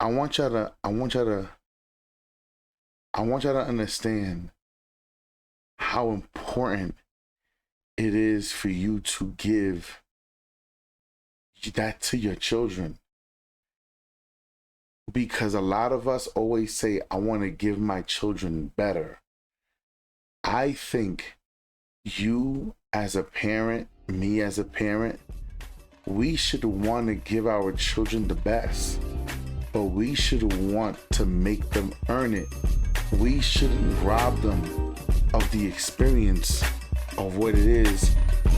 I want y'all to I want y'all to understand how important it is for you to give that to your children, because a lot of us always say, I want to give my children better. I think you as a parent, me as a parent, we should want to give our children the best, but we should want to make them earn it. We shouldn't rob them of the experience of what it is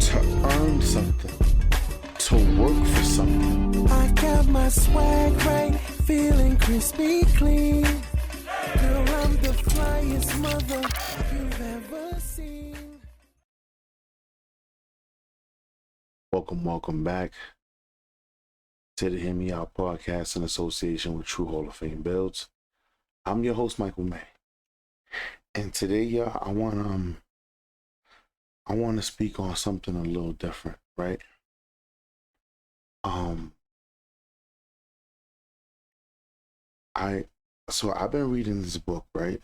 to earn something, to work for something. I got my swag right, feeling crispy clean. Girl, I'm the flyest mother you've ever seen. Welcome back to the Hear Me Out podcast in association with True Hall of Fame Builds. I'm your host, Michael May. And today, y'all, I want to speak on something a little different, right? I've been reading this book, right?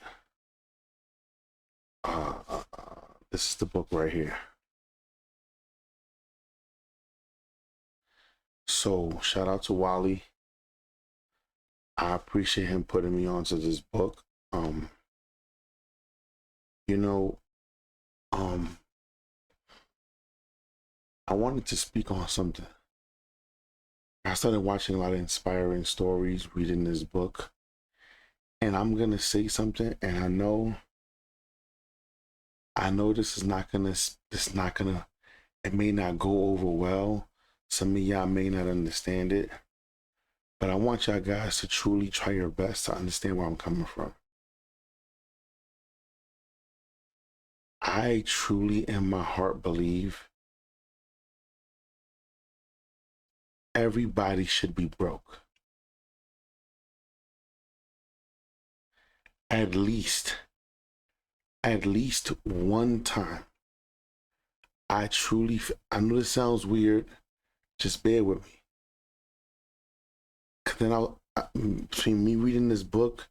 This is the book right here. So shout out to Wally. I appreciate him putting me onto this book. I wanted to speak on something. I started watching a lot of inspiring stories, reading this book, and I'm gonna say something, and I know this is not gonna, it may not go over well. Some of y'all may not understand it, but I want y'all guys to truly try your best to understand where I'm coming from. I truly, in my heart, believe everybody should be broke. At least one time. I know this sounds weird. Just bear with me. Then between me reading this book,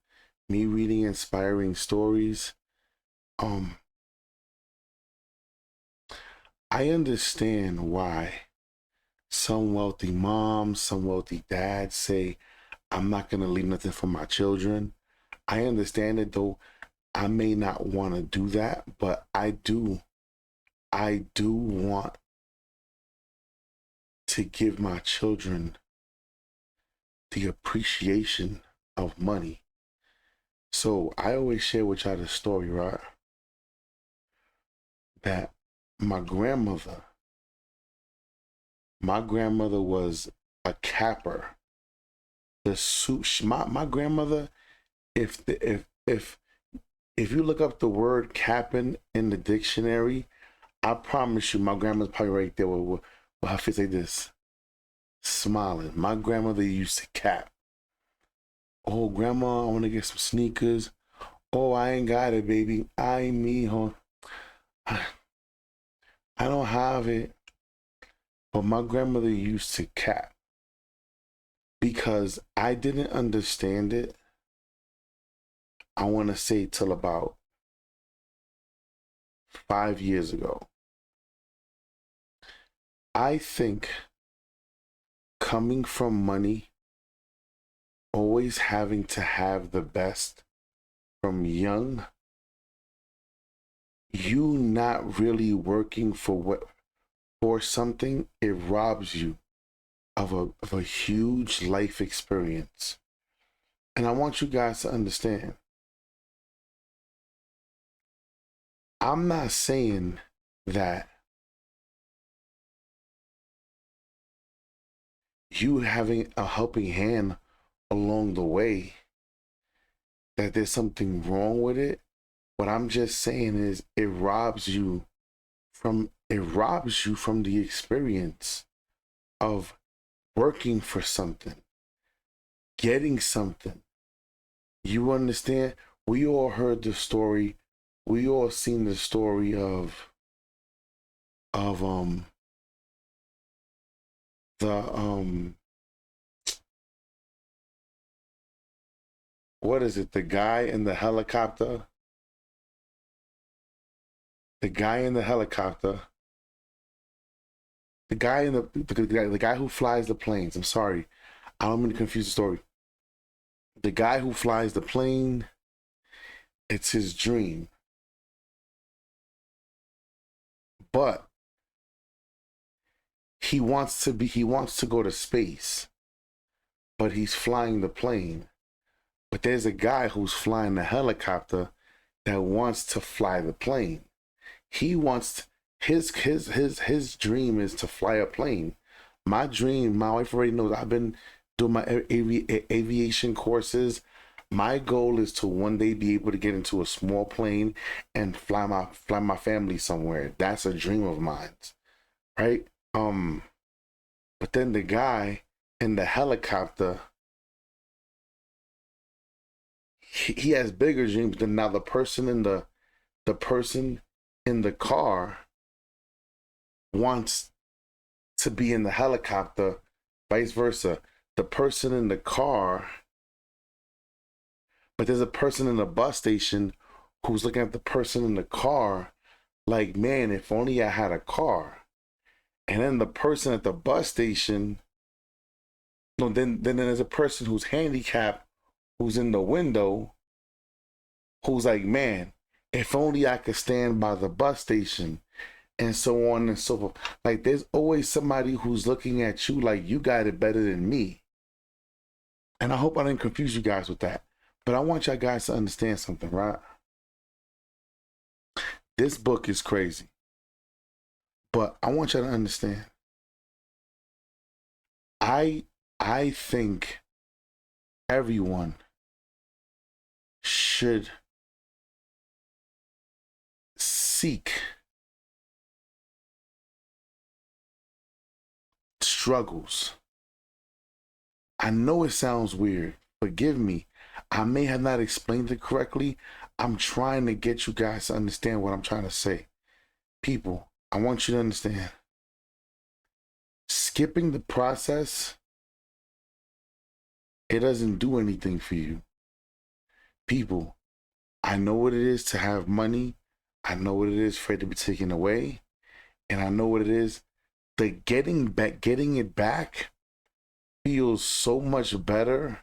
me reading inspiring stories, I understand why some wealthy moms, some wealthy dads say, I'm not going to leave nothing for my children. I understand it, though I may not want to do that, but I do want to give my children the appreciation of money. So I always share with y'all the story, right? That my grandmother was a capper. My grandmother, if you look up the word capping in the dictionary, I promise you, my grandma's probably right there with her face like this, smiling. My grandmother used to cap. Oh, grandma, I want to get some sneakers. Oh, I ain't got it, baby. I me, huh? I don't have it. But my grandmother used to cap because I didn't understand it. I want to say till about 5 years ago. I think coming from money, always having to have the best from young, you not really working for something, it robs you of a huge life experience. And I want you guys to understand, I'm not saying that you having a helping hand along the way, that there's something wrong with it. What I'm just saying is it robs you from the experience of working for something, getting something. You understand? We all heard the story. We all seen the story of the what is it? The guy in the helicopter. The guy in the helicopter. The guy in the guy who flies the planes. I'm sorry, I don't mean to confuse the story. The guy who flies the plane, it's his dream. But he wants to go to space, but he's flying the plane. But there's a guy who's flying the helicopter that wants to fly the plane. He wants his dream is to fly a plane. My dream, my wife already knows, I've been doing my aviation courses. My goal is to one day be able to get into a small plane and fly my family somewhere. That's a dream of mine, right? But then the guy in the helicopter, he has bigger dreams than now. The person in the car wants to be in the helicopter, vice versa. The person in the car, but there's a person in the bus station who's looking at the person in the car like, man, if only I had a car. And then the person at the bus station, no, then there's a person who's handicapped, who's in the window, who's like, man, if only I could stand by the bus station, and so on and so forth. Like, there's always somebody who's looking at you like you got it better than me. And I hope I didn't confuse you guys with that. But I want y'all guys to understand something, right? This book is crazy. But I want y'all to understand. I think everyone should seek struggles. I know it sounds weird. Forgive me. I may have not explained it correctly. I'm trying to get you guys to understand what I'm trying to say. People, I want you to understand. Skipping the process, it doesn't do anything for you. People, I know what it is to have money. I know what it is for it to be taken away. And I know what it is. The getting it back feels so much better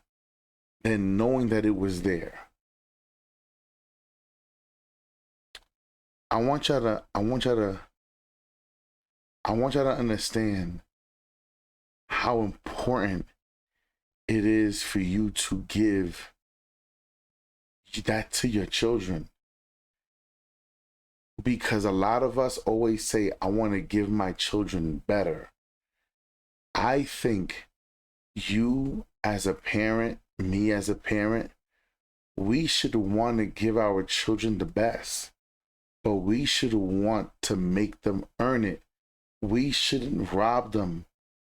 than knowing that it was there. I want y'all to understand how important it is for you to give that to your children. Because a lot of us always say, I want to give my children better. I think you as a parent, me as a parent, we should want to give our children the best, but we should want to make them earn it. We shouldn't rob them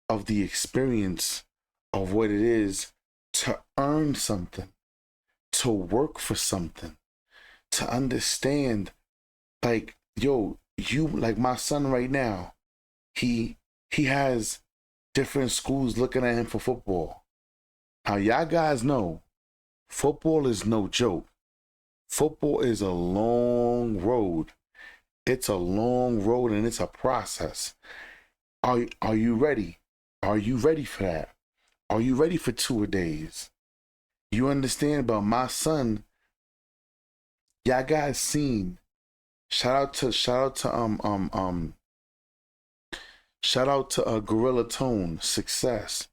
of the experience of what it is to earn something, to work for something, to understand, like, yo, you, like my son right now, he has different schools looking at him for football. Now, y'all guys know, football is no joke. Football is a long road. It's a long road and it's a process. Are you ready? Are you ready for that? Are you ready for two-a-days? You understand about my son? Y'all guys seen. Shout out to Gorilla Tone, Success.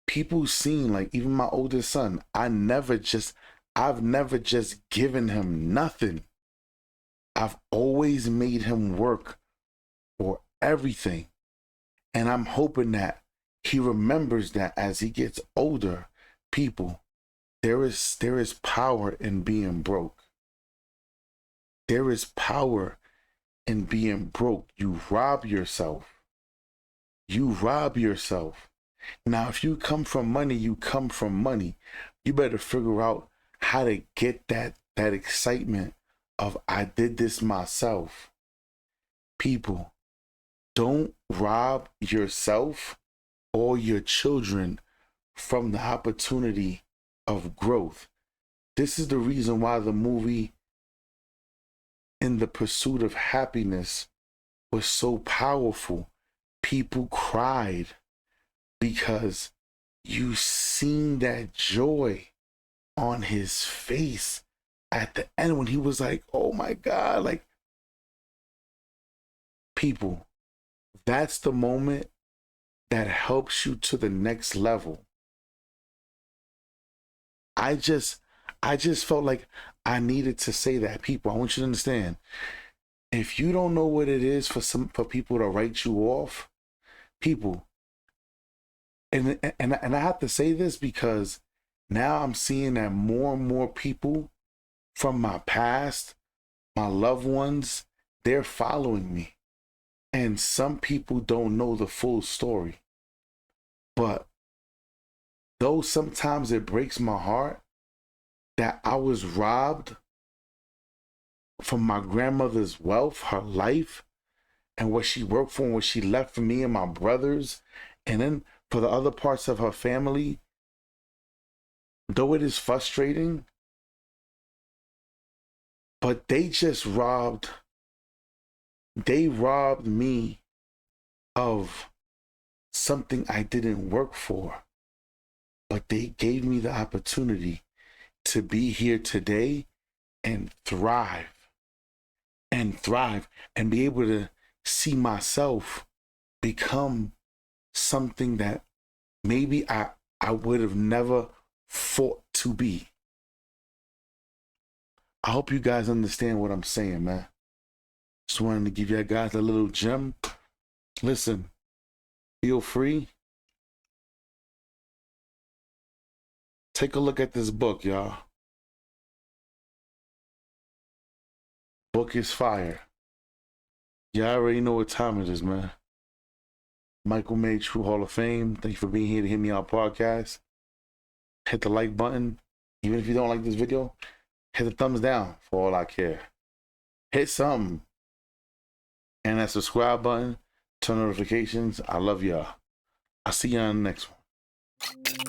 People seen, like, even my oldest son, I've never just given him nothing. I've always made him work for everything. And I'm hoping that he remembers that as he gets older. People, there is power in being broke. There is power in being broke. You rob yourself. You rob yourself. Now, if you come from money, you come from money. You better figure out how to get that excitement of, I did this myself. People, don't rob yourself or your children from the opportunity of growth. This is the reason why the movie In the Pursuit of Happiness was so powerful. People cried because you seen that joy on his face at the end when he was like, oh my God, like, people, that's the moment that helps you to the next level. I just felt like I needed to say that. People, I want you to understand, if you don't know what it is for people to write you off, people, and I have to say this because now I'm seeing that more and more people from my past, my loved ones, they're following me. And some people don't know the full story. But though sometimes it breaks my heart that I was robbed from my grandmother's wealth, her life, and what she worked for and what she left for me and my brothers, and then for the other parts of her family, though it is frustrating, but they robbed me of something I didn't work for, but they gave me the opportunity to be here today and thrive and be able to see myself become something that maybe I would have never fought to be. I hope you guys understand what I'm saying, man. Just wanted to give you guys a little gem. Listen, feel free. Take a look at this book, y'all. Book is fire. Y'all already know what time it is, man. Michael May, True Hall of Fame. Thank you for being here to Hear Me Out podcast. Hit the like button. Even if you don't like this video, hit the thumbs down for all I care. Hit something. And that subscribe button. Turn notifications. I love y'all. I'll see you on the next one.